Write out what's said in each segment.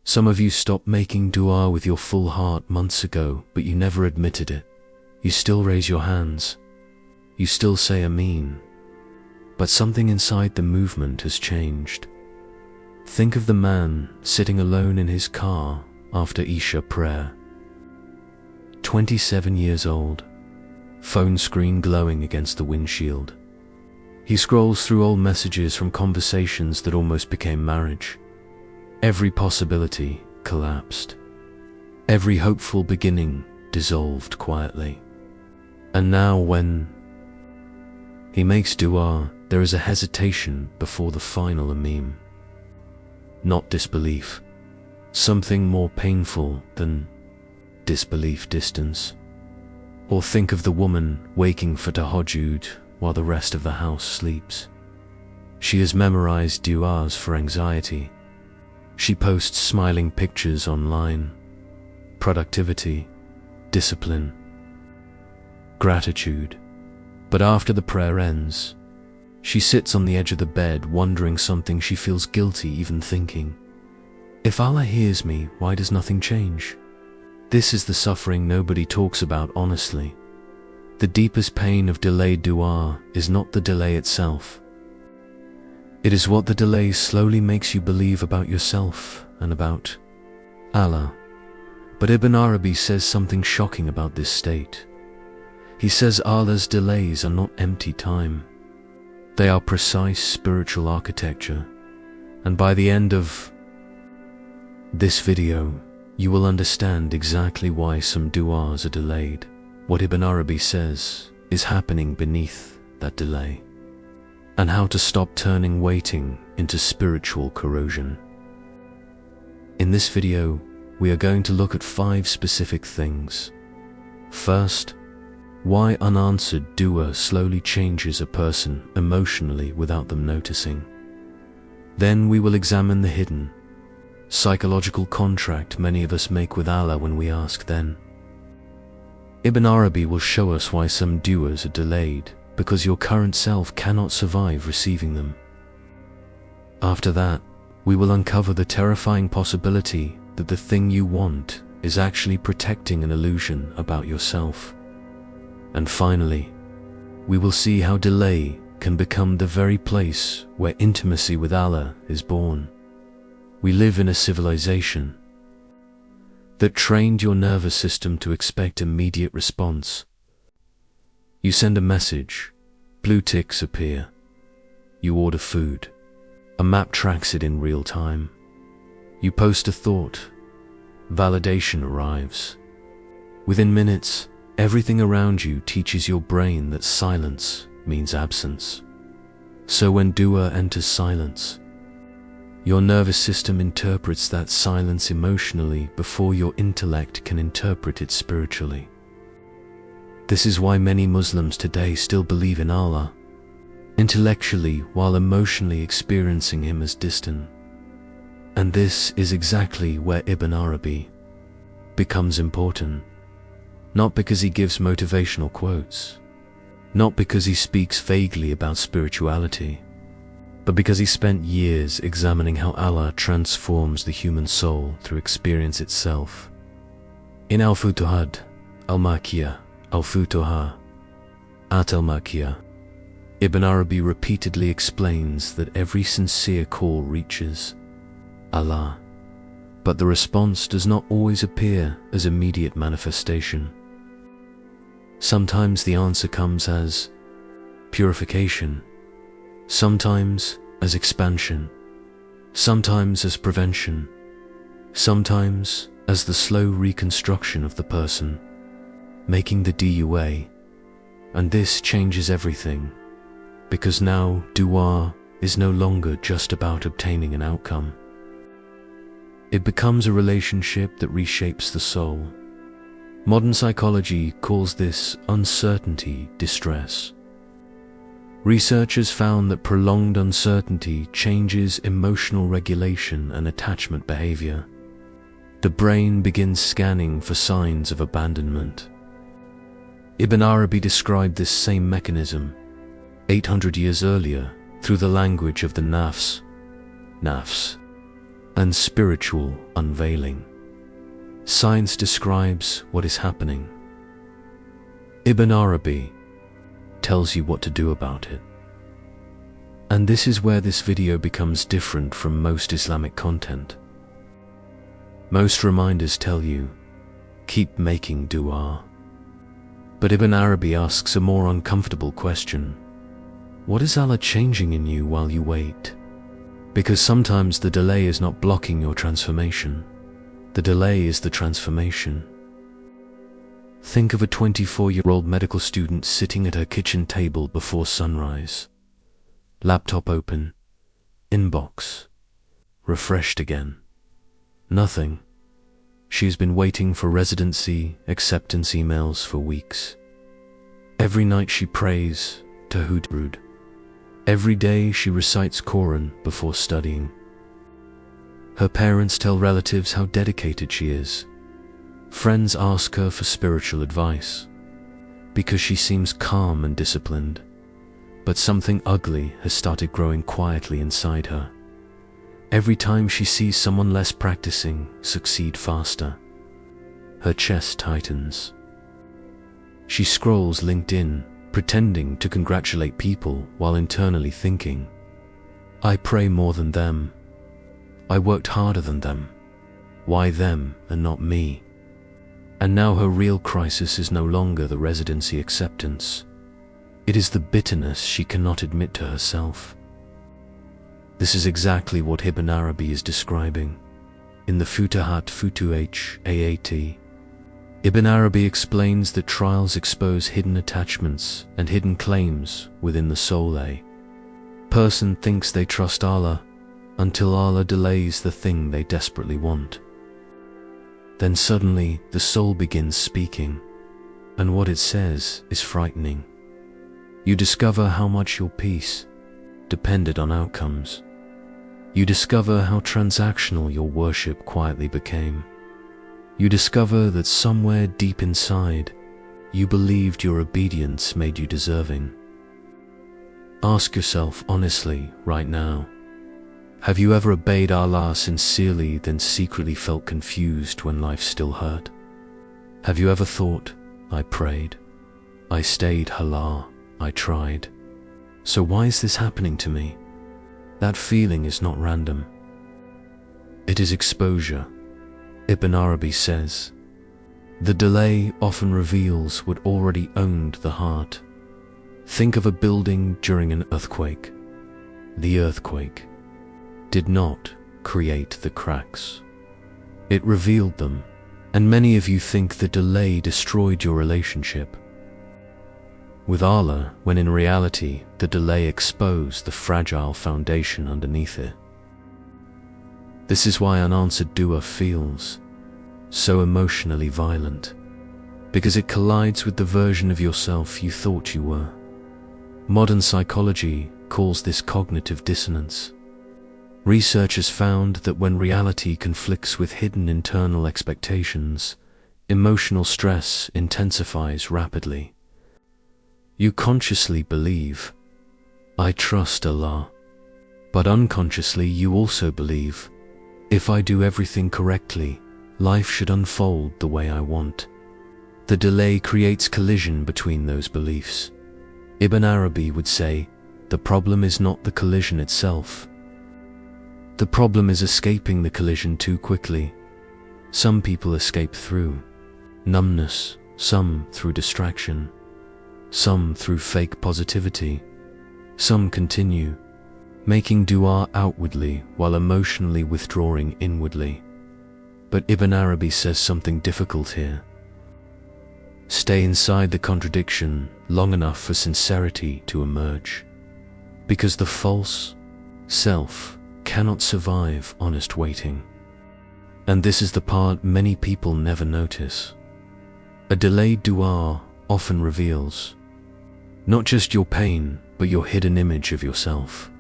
Some of you stopped making dua with your full heart months ago, but you never admitted it. You still raise your hands. You still say Ameen. But something inside the movement has changed. Think of the man sitting alone in his car after Isha prayer. 27 years old, phone screen glowing against the windshield. He scrolls through old messages from conversations that almost became marriage. Every possibility collapsed. Every hopeful beginning dissolved quietly. And now when he makes dua, there is a hesitation before the final Ameen. Not disbelief. Something more painful than disbelief, distance. Or think of the woman waking for tahajjud while the rest of the house sleeps. She has memorized du'as for anxiety. She posts smiling pictures online. Productivity, discipline, gratitude. But after the prayer ends, she sits on the edge of the bed wondering something she feels guilty even thinking. If Allah hears me, why does nothing change? This is the suffering nobody talks about honestly. The deepest pain of delayed dua is not the delay itself. It is what the delay slowly makes you believe about yourself and about Allah. But Ibn Arabi says something shocking about this state. He says Allah's delays are not empty time. They are precise spiritual architecture. And by the end of this video, you will understand exactly why some du'as are delayed. What Ibn Arabi says is happening beneath that delay, and how to stop turning waiting into spiritual corrosion. In this video, we are going to look at 5 specific things. First, why unanswered dua slowly changes a person emotionally without them noticing. Then we will examine the hidden, psychological contract many of us make with Allah when we ask then. Ibn Arabi will show us why some du'as are delayed, because your current self cannot survive receiving them. After that, we will uncover the terrifying possibility that the thing you want is actually protecting an illusion about yourself. And finally, we will see how delay can become the very place where intimacy with Allah is born. We live in a civilization that trained your nervous system to expect immediate response. You send a message, blue ticks appear. You order food, a map tracks it in real time. You post a thought, validation arrives. Within minutes, everything around you teaches your brain that silence means absence. So when dua enters silence, your nervous system interprets that silence emotionally before your intellect can interpret it spiritually. This is why many Muslims today still believe in Allah, intellectually while emotionally experiencing Him as distant. And this is exactly where Ibn Arabi becomes important. Not because he gives motivational quotes, not because he speaks vaguely about spirituality, but because he spent years examining how Allah transforms the human soul through experience itself. In Al-Futuhat, Al-Makiyah, Al-Futuha, at Al-Makiyah, Ibn Arabi repeatedly explains that every sincere call reaches Allah, but the response does not always appear as immediate manifestation. Sometimes the answer comes as purification, sometimes as expansion, sometimes as prevention, sometimes as the slow reconstruction of the person, making the DUA. And this changes everything, because now dua is no longer just about obtaining an outcome. It becomes a relationship that reshapes the soul. Modern psychology calls this uncertainty distress. Researchers found that prolonged uncertainty changes emotional regulation and attachment behavior. The brain begins scanning for signs of abandonment. Ibn Arabi described this same mechanism 800 years earlier through the language of the nafs, and spiritual unveiling. Science describes what is happening. Ibn Arabi tells you what to do about it. And this is where this video becomes different from most Islamic content. Most reminders tell you, keep making dua. But Ibn Arabi asks a more uncomfortable question. What is Allah changing in you while you wait? Because sometimes the delay is not blocking your transformation. The delay is the transformation. Think of a 24-year-old medical student sitting at her kitchen table before sunrise. Laptop open, inbox, refreshed again. Nothing. She's been waiting for residency acceptance emails for weeks. Every night she prays, Tahajjud. Every day she recites Quran before studying. Her parents tell relatives how dedicated she is. Friends ask her for spiritual advice, because she seems calm and disciplined. But something ugly has started growing quietly inside her. Every time she sees someone less practicing succeed faster, her chest tightens. She scrolls LinkedIn, pretending to congratulate people while internally thinking, I pray more than them. I worked harder than them. Why them and not me? And now her real crisis is no longer the residency acceptance. It is the bitterness she cannot admit to herself. This is exactly what Ibn Arabi is describing. In the Futuhat Futuh Aat, Ibn Arabi explains that trials expose hidden attachments and hidden claims within the soul. A person thinks they trust Allah until Allah delays the thing they desperately want. Then suddenly the soul begins speaking, and what it says is frightening. You discover how much your peace depended on outcomes. You discover how transactional your worship quietly became. You discover that somewhere deep inside, you believed your obedience made you deserving. Ask yourself honestly right now, have you ever obeyed Allah sincerely then secretly felt confused when life still hurt? Have you ever thought, I prayed, I stayed halal, I tried, so why is this happening to me? That feeling is not random. It is exposure. Ibn Arabi says, the delay often reveals what already owned the heart. Think of a building during an earthquake. The earthquake did not create the cracks. It revealed them, and many of you think the delay destroyed your relationship with Allah, when in reality the delay exposed the fragile foundation underneath it. This is why unanswered dua feels so emotionally violent, because it collides with the version of yourself you thought you were. Modern psychology calls this cognitive dissonance. Research has found that when reality conflicts with hidden internal expectations, emotional stress intensifies rapidly. You consciously believe, I trust Allah, but unconsciously you also believe, if I do everything correctly, life should unfold the way I want. The delay creates collision between those beliefs. Ibn Arabi would say, the problem is not the collision itself. The problem is escaping the collision too quickly. Some people escape through numbness, some through distraction, some through fake positivity. Some continue making dua outwardly while emotionally withdrawing inwardly. But Ibn Arabi says something difficult here. Stay inside the contradiction long enough for sincerity to emerge, because the false self cannot survive honest waiting. And this is the part many people never notice. A delayed dua often reveals not just your pain, but your hidden image of yourself.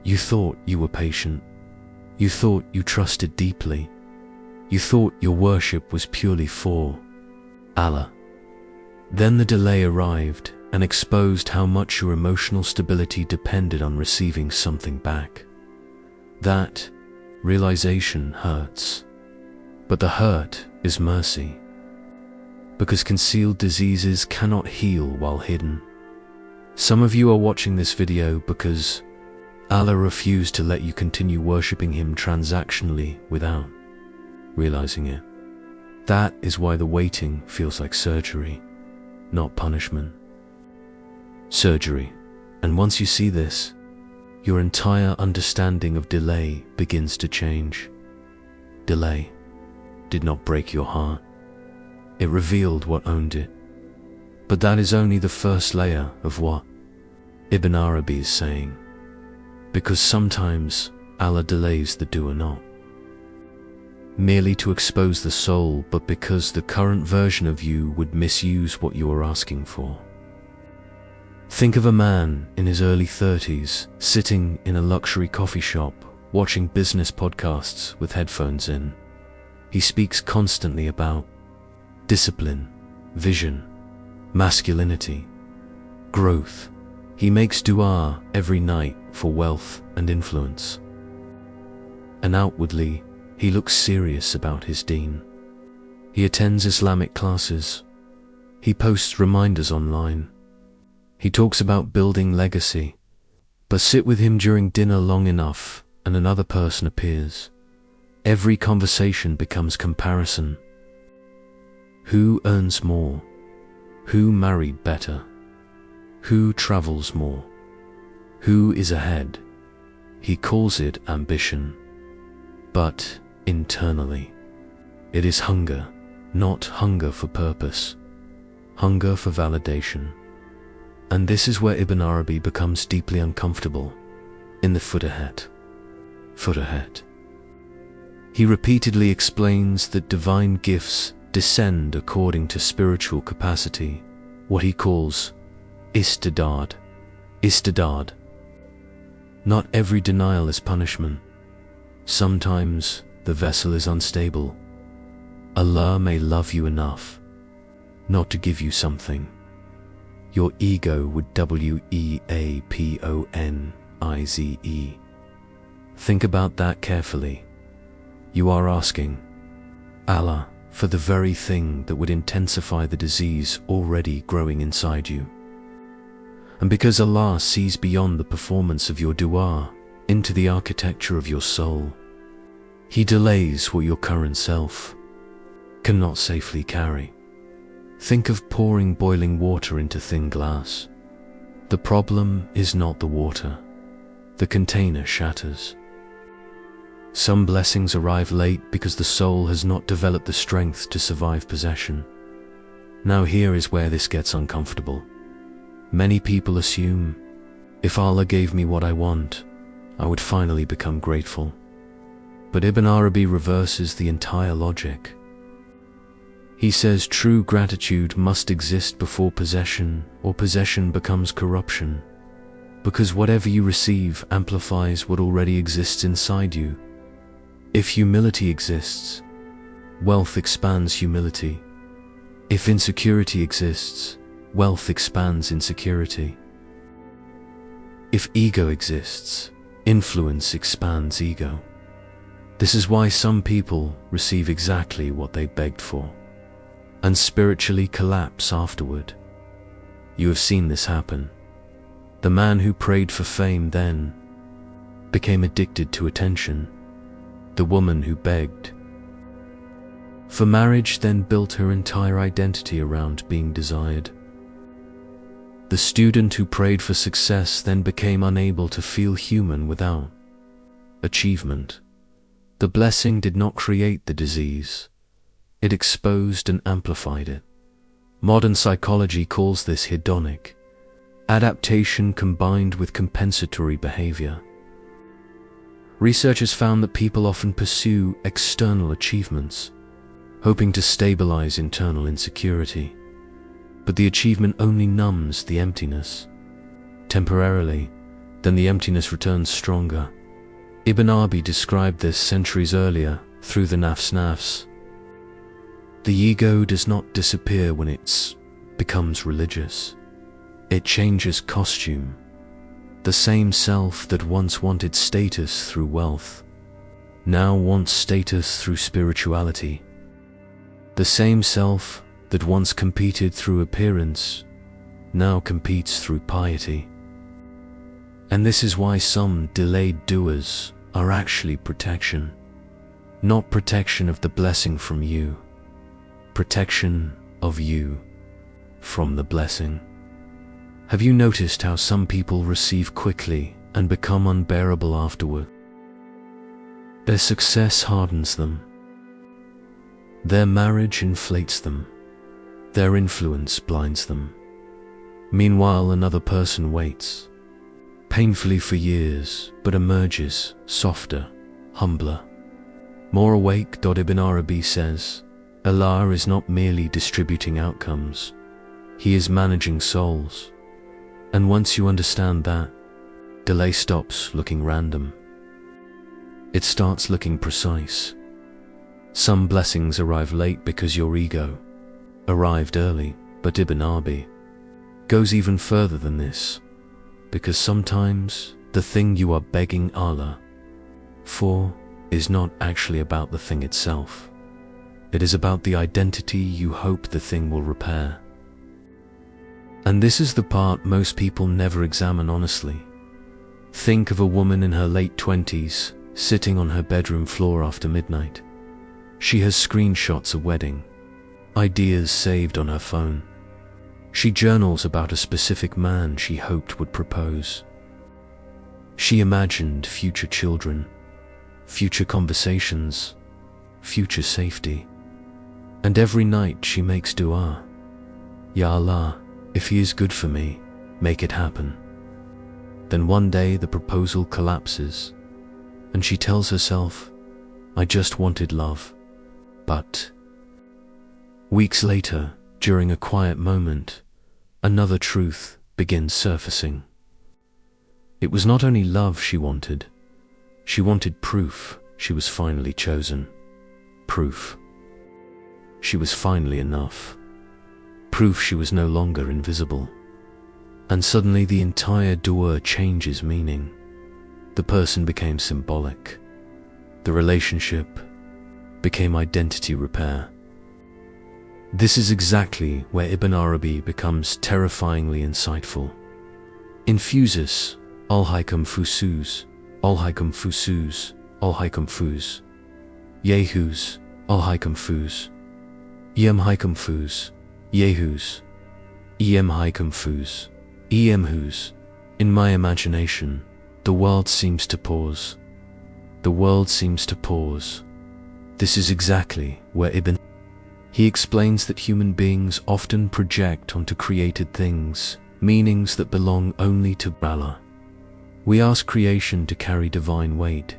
You thought you were patient. You thought you trusted deeply. You thought your worship was purely for Allah. Then the delay arrived and exposed how much your emotional stability depended on receiving something back. That Realization hurts, but the hurt is mercy. Because concealed diseases cannot heal while hidden. Some of you are watching this video because Allah refused to let you continue worshipping Him transactionally without realizing it. That is why the waiting feels like surgery, not punishment. Surgery. And once you see this, your entire understanding of delay begins to change. Delay did not break your heart. It revealed what owned it. But that is only the first layer of what Ibn Arabi is saying. Because sometimes Allah delays the doer not merely to expose the soul, but because the current version of you would misuse what you are asking for. Think of a man in his early 30s sitting in a luxury coffee shop watching business podcasts with headphones in. He speaks constantly about discipline, vision, masculinity, growth. He makes dua every night for wealth and influence. And outwardly, he looks serious about his deen. He attends Islamic classes. He posts reminders online. He talks about building legacy. But sit with him during dinner long enough and another person appears. Every conversation becomes comparison. Who earns more? Who married better? Who travels more? Who is ahead? He calls it ambition. But internally, it is hunger, not hunger for purpose, hunger for validation. And this is where Ibn Arabi becomes deeply uncomfortable, in the footerhead. He repeatedly explains that divine gifts descend according to spiritual capacity, what he calls istidad. Not every denial is punishment. Sometimes the vessel is unstable. Allah may love you enough not to give you something. Your ego would weaponize. Think about that carefully. You are asking Allah for the very thing that would intensify the disease already growing inside you. And because Allah sees beyond the performance of your dua into the architecture of your soul, He delays what your current self cannot safely carry. Think of pouring boiling water into thin glass. The problem is not the water. The container shatters. Some blessings arrive late because the soul has not developed the strength to survive possession. Now here is where this gets uncomfortable. Many people assume, if Allah gave me what I want, I would finally become grateful. But Ibn Arabi reverses the entire logic. He says true gratitude must exist before possession, or possession becomes corruption. Because whatever you receive amplifies what already exists inside you. If humility exists, wealth expands humility. If insecurity exists, wealth expands insecurity. If ego exists, influence expands ego. This is why some people receive exactly what they begged for, and spiritually collapse afterward. You have seen this happen. The man who prayed for fame then became addicted to attention. The woman who begged for marriage then built her entire identity around being desired. The student who prayed for success then became unable to feel human without achievement. The blessing did not create the disease. It exposed and amplified it. Modern psychology calls this hedonic adaptation combined with compensatory behavior. Researchers found that people often pursue external achievements, hoping to stabilize internal insecurity. But the achievement only numbs the emptiness. Temporarily, then the emptiness returns stronger. Ibn Arabi described this centuries earlier through the nafs. The ego does not disappear when it becomes religious. It changes costume. The same self that once wanted status through wealth now wants status through spirituality. The same self that once competed through appearance now competes through piety. And this is why some delayed du'as are actually protection. Not protection of the blessing from you, protection of you from the blessing. Have you noticed how some people receive quickly and become unbearable afterward? Their success hardens them. Their marriage inflates them. Their influence blinds them. Meanwhile, another person waits, painfully for years, but emerges softer, humbler, more awake. Ibn Arabi says, Allah is not merely distributing outcomes, He is managing souls. And once you understand that, delay stops looking random. It starts looking precise. Some blessings arrive late because your ego arrived early, but Ibn Arabi goes even further than this, because sometimes the thing you are begging Allah for is not actually about the thing itself. It is about the identity you hope the thing will repair. And this is the part most people never examine honestly. Think of a woman in her late 20s, sitting on her bedroom floor after midnight. She has screenshots of wedding, ideas saved on her phone. She journals about a specific man she hoped would propose. She imagined future children, future conversations, future safety. And every night she makes dua. Ya Allah, if He is good for me, make it happen. Then one day the proposal collapses, and she tells herself, I just wanted love. But weeks later, during a quiet moment, another truth begins surfacing. It was not only love she wanted proof she was finally chosen. Proof she was finally enough. Proof she was no longer invisible. And suddenly the entire dua changes meaning. The person became symbolic. The relationship became identity repair. This is exactly where Ibn Arabi becomes terrifyingly insightful. Infusus, al-haikum fusuz, al-haikum fusuz, al-haikum fuz. Yehus, al-haikum fuz. Em haikum fuz. Yehus. Em haikum fuz. Emhus. In my imagination, the world seems to pause. The world seems to pause. This is exactly where he explains that human beings often project onto created things meanings that belong only to Allah. We ask creation to carry divine weight.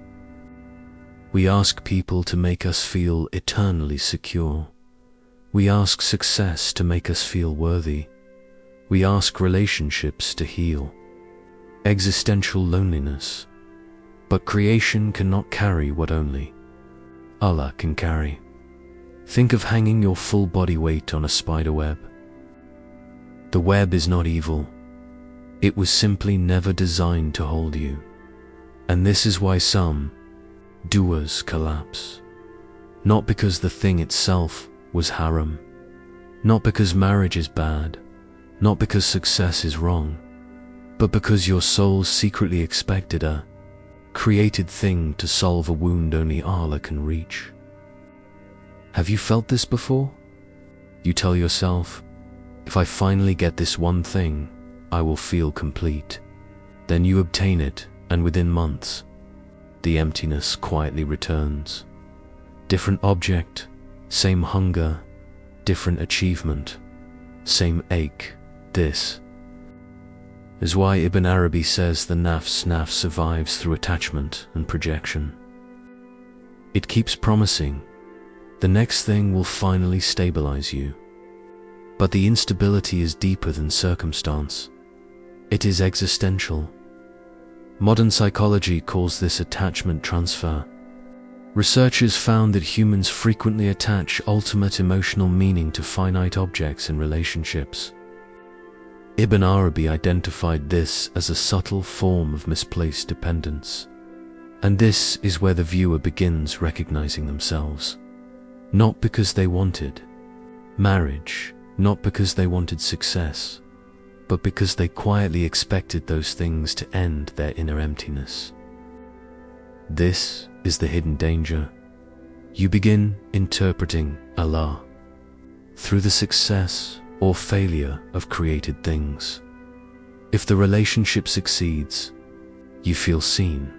We ask people to make us feel eternally secure. We ask success to make us feel worthy. We ask relationships to heal existential loneliness. But creation cannot carry what only Allah can carry. Think of hanging your full body weight on a spider web. The web is not evil. It was simply never designed to hold you. And this is why some duas collapse. Not because the thing itself was haram. Not because marriage is bad. Not because success is wrong. But because your soul secretly expected a created thing to solve a wound only Allah can reach. Have you felt this before? You tell yourself, if I finally get this one thing, I will feel complete. Then you obtain it, and within months, the emptiness quietly returns. Different object, same hunger, different achievement, same ache. This is why Ibn Arabi says the nafs survives through attachment and projection. It keeps promising, the next thing will finally stabilize you. But the instability is deeper than circumstance. It is existential. Modern psychology calls this attachment transfer. Researchers found that humans frequently attach ultimate emotional meaning to finite objects and relationships. Ibn Arabi identified this as a subtle form of misplaced dependence. And this is where the viewer begins recognizing themselves. Not because they wanted marriage, not because they wanted success, but because they quietly expected those things to end their inner emptiness. This is the hidden danger. You begin interpreting Allah through the success or failure of created things. If the relationship succeeds, you feel seen.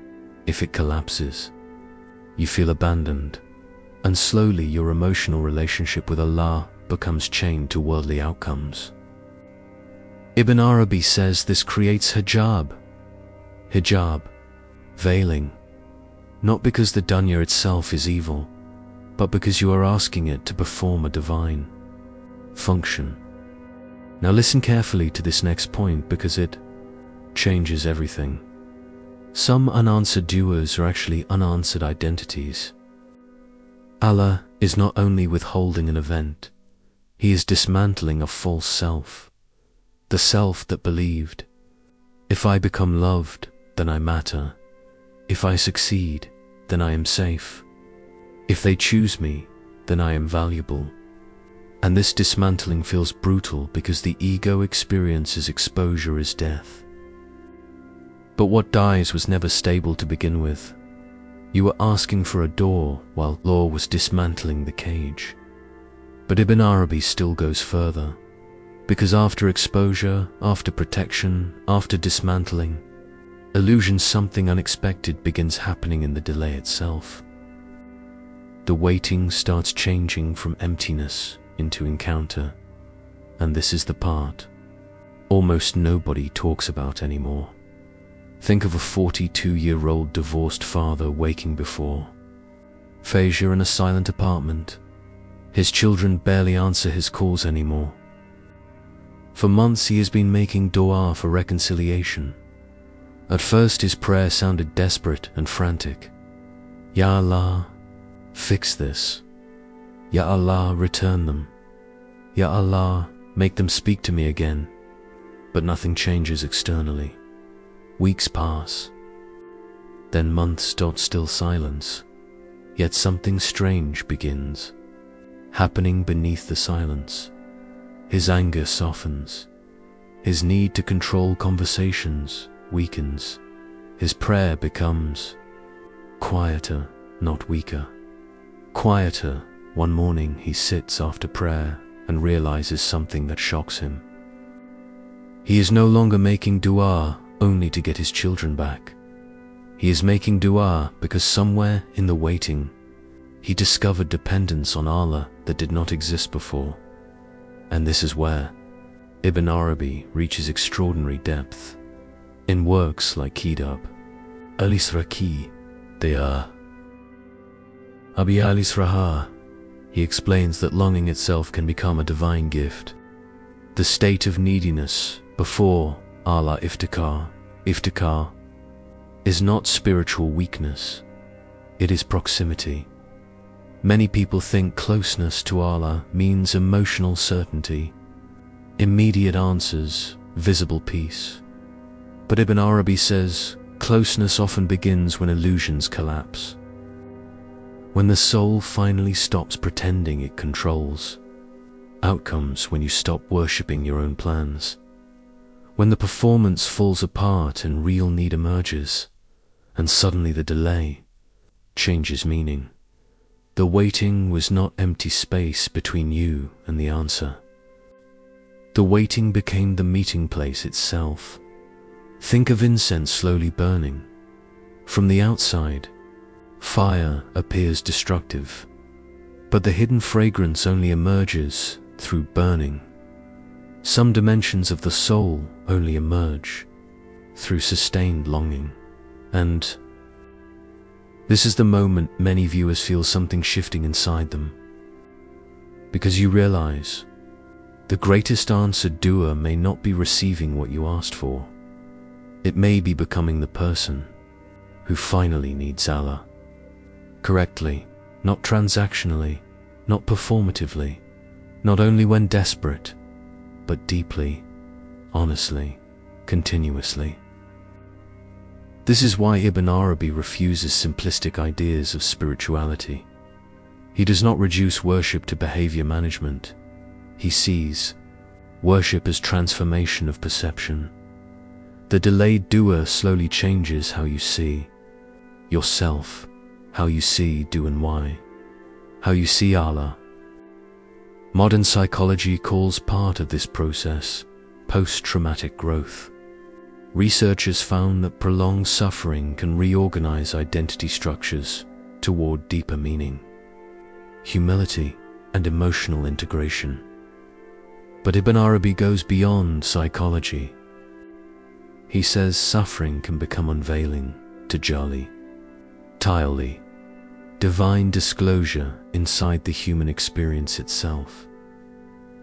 If it collapses, you feel abandoned. And slowly your emotional relationship with Allah becomes chained to worldly outcomes. Ibn Arabi says this creates hijab. Hijab, veiling, not because the dunya itself is evil, but because you are asking it to perform a divine function. Now listen carefully to this next point because it changes everything. Some unanswered duas are actually unanswered identities. Allah is not only withholding an event, He is dismantling a false self, the self that believed, if I become loved, then I matter. If I succeed, then I am safe. If they choose me, then I am valuable. And this dismantling feels brutal because the ego experiences exposure as death. But what dies was never stable to begin with. You were asking for a door while law was dismantling the cage. But Ibn Arabi still goes further, because after exposure, after protection, after dismantling, illusion, something unexpected begins happening in the delay itself. The waiting starts changing from emptiness into encounter, and this is the part almost nobody talks about anymore. Think of a 42-year-old divorced father waking before Fajr in a silent apartment. His children barely answer his calls anymore. For months he has been making dua for reconciliation. At first his prayer sounded desperate and frantic. Ya Allah, fix this. Ya Allah, return them. Ya Allah, make them speak to me again. But nothing changes externally. Weeks pass. Then months. Still silence. Yet something strange begins happening beneath the silence. His anger softens. His need to control conversations weakens. His prayer becomes quieter, not weaker. Quieter. One morning he sits after prayer and realizes something that shocks him. He is no longer making dua only to get his children back. He is making dua because somewhere in the waiting, he discovered dependence on Allah that did not exist before. And this is where Ibn Arabi reaches extraordinary depth. In works like Kitab al-Israki, they are Abi al-Israha, he explains that longing itself can become a divine gift. The state of neediness before Allah iftikar is not spiritual weakness, it is proximity. Many people think closeness to Allah means emotional certainty, immediate answers, visible peace. But Ibn Arabi says closeness often begins when illusions collapse. When the soul finally stops pretending it controls outcomes, when you stop worshipping your own plans. When the performance falls apart and real need emerges, and suddenly the delay changes meaning. The waiting was not empty space between you and the answer. The waiting became the meeting place itself. Think of incense slowly burning. From the outside, fire appears destructive, but the hidden fragrance only emerges through burning. Some dimensions of the soul only emerge through sustained longing. And this is the moment many viewers feel something shifting inside them. Because you realize the greatest answered doer may not be receiving what you asked for. It may be becoming the person who finally needs Allah. Correctly, not transactionally, not performatively, not only when desperate, but deeply, honestly, continuously. This is why Ibn Arabi refuses simplistic ideas of spirituality. He does not reduce worship to behavior management. He sees worship as transformation of perception. The delayed dua slowly changes how you see yourself, how you see do and why, how you see Allah. Modern psychology calls part of this process post-traumatic growth. Researchers found that prolonged suffering can reorganize identity structures toward deeper meaning, humility, and emotional integration. But Ibn Arabi goes beyond psychology. He says suffering can become unveiling, tajalli, ta'ali, divine disclosure inside the human experience itself.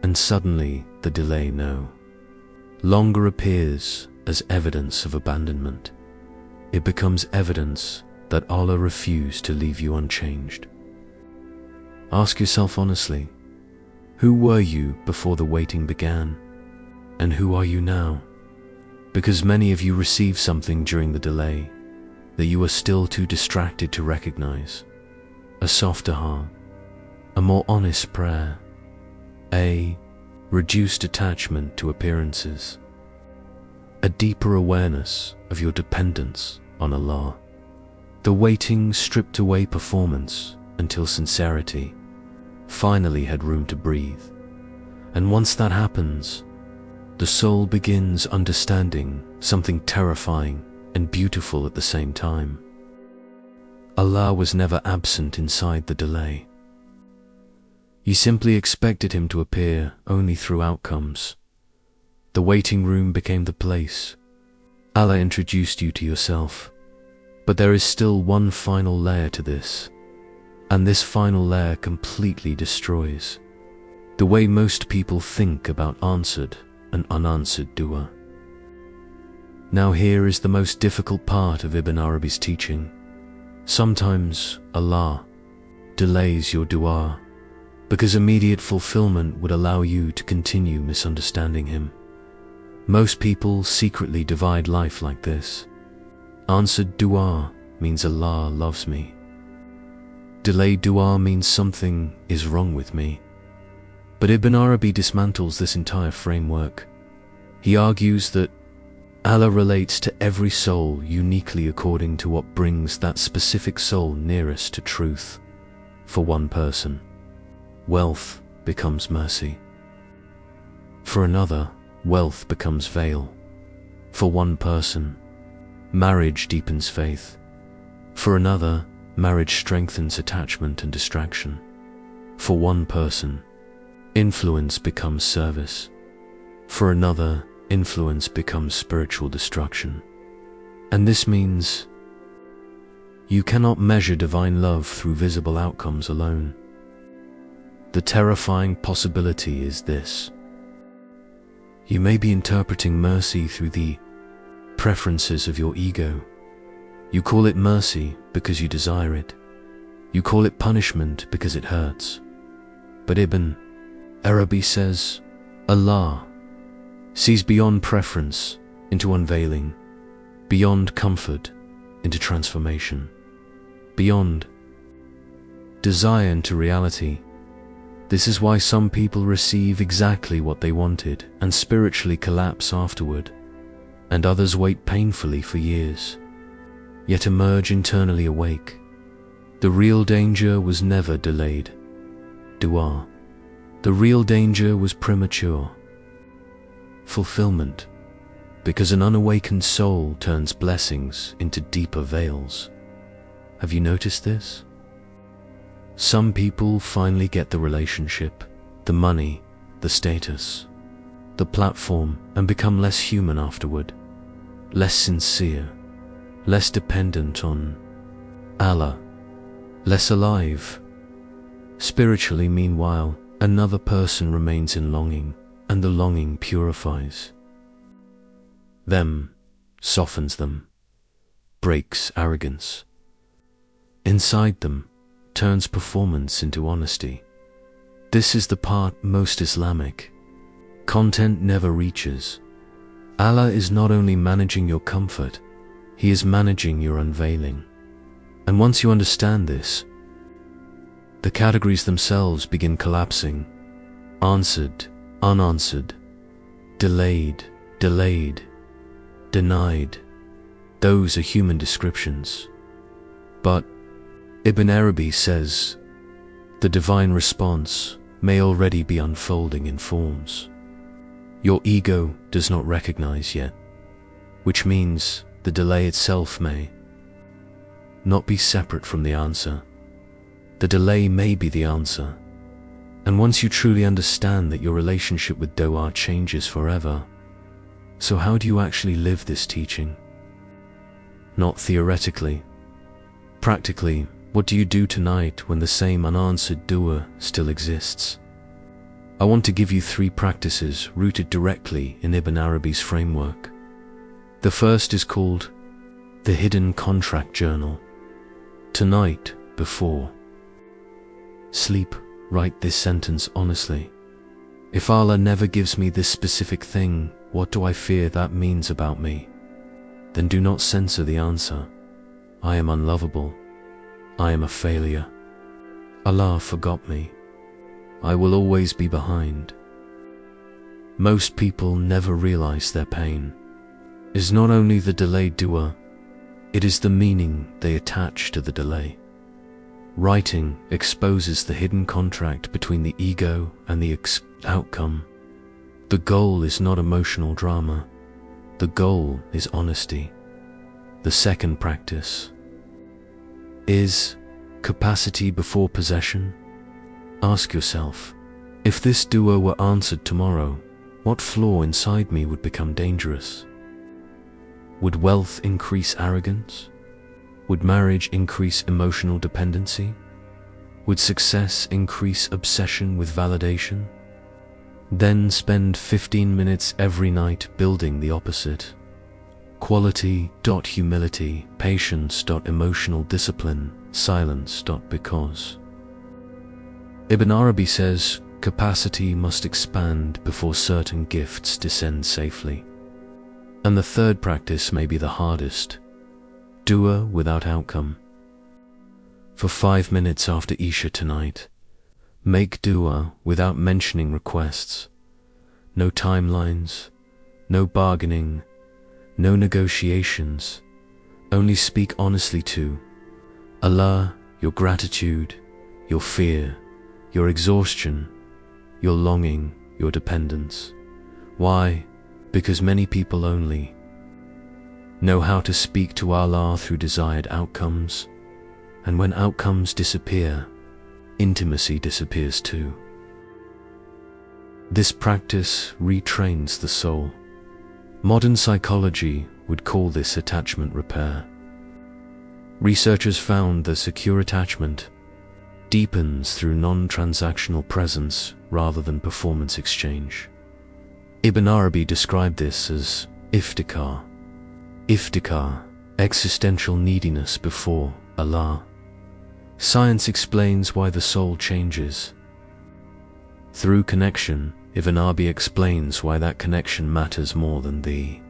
And suddenly the delay no longer appears as evidence of abandonment. It becomes evidence that Allah refused to leave you unchanged. Ask yourself honestly, who were you before the waiting began? And who are you now? Because many of you received something during the delay that you are still too distracted to recognize. A softer heart, a more honest prayer, a reduced attachment to appearances, a deeper awareness of your dependence on Allah. The waiting stripped away performance until sincerity finally had room to breathe. And once that happens, the soul begins understanding something terrifying and beautiful at the same time. Allah was never absent inside the delay. You simply expected Him to appear only through outcomes. The waiting room became the place. Allah introduced you to yourself. But there is still one final layer to this, and this final layer completely destroys the way most people think about answered and unanswered dua. Now here is the most difficult part of Ibn Arabi's teaching. Sometimes Allah delays your dua because immediate fulfillment would allow you to continue misunderstanding Him. Most people secretly divide life like this. Answered dua means Allah loves me. Delayed dua means something is wrong with me. But Ibn Arabi dismantles this entire framework. He argues that Allah relates to every soul uniquely according to what brings that specific soul nearest to truth. For one person, wealth becomes mercy. For another, wealth becomes veil. For one person, marriage deepens faith. For another, marriage strengthens attachment and distraction. For one person, influence becomes service. For another, influence becomes spiritual destruction. And this means you cannot measure divine love through visible outcomes alone. The terrifying possibility is this: you may be interpreting mercy through the preferences of your ego. You call it mercy because you desire it. You call it punishment because it hurts. But Ibn Arabi says, Allah sees beyond preference into unveiling, beyond comfort into transformation, beyond desire into reality. This is why some people receive exactly what they wanted and spiritually collapse afterward, and others wait painfully for years, yet emerge internally awake. The real danger was never delayed dua. The real danger was premature fulfillment, because an unawakened soul turns blessings into deeper veils. Have you noticed this? Some people finally get the relationship, the money, the status, the platform, and become less human afterward, less sincere, less dependent on Allah, less alive. Spiritually, meanwhile, another person remains in longing, and the longing purifies them, softens them, breaks arrogance. Inside them, turns performance into honesty. This is the part most Islamic content never reaches. Allah is not only managing your comfort, He is managing your unveiling. And once you understand this, the categories themselves begin collapsing. Answered, unanswered, delayed, delayed, denied. Those are human descriptions. But Ibn Arabi says the divine response may already be unfolding in forms your ego does not recognize yet, which means the delay itself may not be separate from the answer. The delay may be the answer. And once you truly understand that your relationship with Dua changes forever, so how do you actually live this teaching? Not theoretically. Practically, what do you do tonight when the same unanswered dua still exists? I want to give you 3 practices rooted directly in Ibn Arabi's framework. The first is called the Hidden Contract Journal. Tonight, before sleep, write this sentence honestly. If Allah never gives me this specific thing, what do I fear that means about me? Then do not censor the answer. I am unlovable. I am a failure. Allah forgot me. I will always be behind. Most people never realize their pain is not only the delayed dua, it is the meaning they attach to the delay. Writing exposes the hidden contract between the ego and the outcome. The goal is not emotional drama. The goal is honesty. The second practice is capacity before possession. Ask yourself, if this dua were answered tomorrow, what flaw inside me would become dangerous? Would wealth increase arrogance? Would marriage increase emotional dependency? Would success increase obsession with validation? Then spend 15 minutes every night building the opposite. Quality, humility, patience, emotional discipline, silence, because. Ibn Arabi says, capacity must expand before certain gifts descend safely. And the third practice may be the hardest. Dua without outcome. For 5 minutes after Isha tonight, make dua without mentioning requests. No timelines, no bargaining, no negotiations. Only speak honestly to Allah, your gratitude, your fear, your exhaustion, your longing, your dependence. Why? Because many people only know how to speak to Allah through desired outcomes, and when outcomes disappear, intimacy disappears too. This practice retrains the soul. Modern psychology would call this attachment repair. Researchers found that secure attachment deepens through non-transactional presence rather than performance exchange. Ibn Arabi described this as iftikar. Iftikar, existential neediness before Allah. Science explains why the soul changes. Through connection, Ibn Arabi explains why that connection matters more than the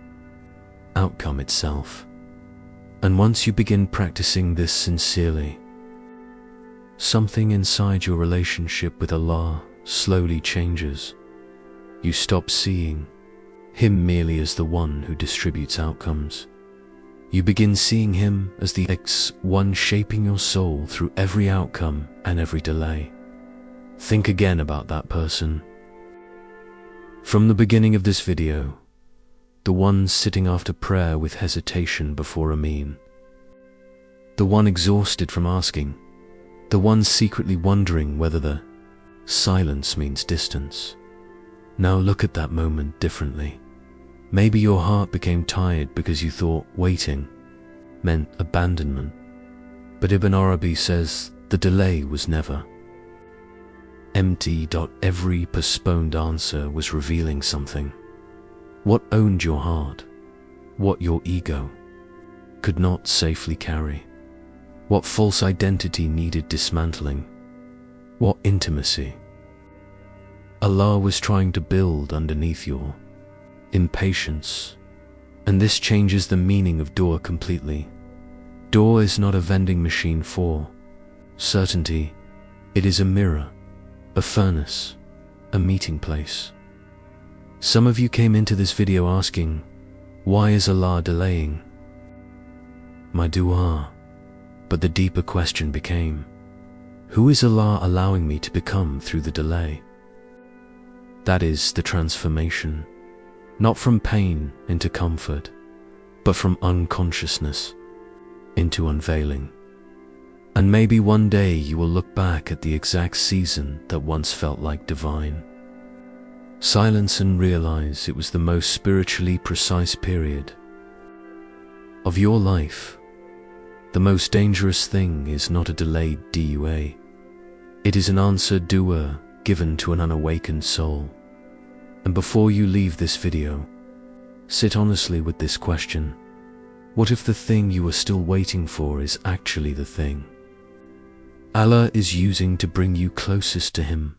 outcome itself. And once you begin practicing this sincerely, something inside your relationship with Allah slowly changes. You stop seeing Him merely as the one who distributes outcomes. You begin seeing Him as the one shaping your soul through every outcome and every delay. Think again about that person. From the beginning of this video, the one sitting after prayer with hesitation before Ameen, the one exhausted from asking, the one secretly wondering whether the silence means distance. Now look at that moment differently. Maybe your heart became tired because you thought waiting meant abandonment. But Ibn Arabi says the delay was never empty. Every postponed answer was revealing something. What owned your heart? What your ego could not safely carry? What false identity needed dismantling? What intimacy Allah was trying to build underneath your impatience And this changes the meaning of dua completely. Dua is not a vending machine for certainty. It is a mirror, a furnace, a meeting place. Some of you came into this video asking, why is Allah delaying my dua? But the deeper question became, who is Allah allowing me to become through the delay? That is the transformation, not from pain into comfort, but from unconsciousness into unveiling. And maybe one day you will look back at the exact season that once felt like divine silence and realize it was the most spiritually precise period of your life. The most dangerous thing is not a delayed dua. It is an answered dua given to an unawakened soul. And before you leave this video, sit honestly with this question. What if the thing you are still waiting for is actually the thing Allah is using to bring you closest to Him?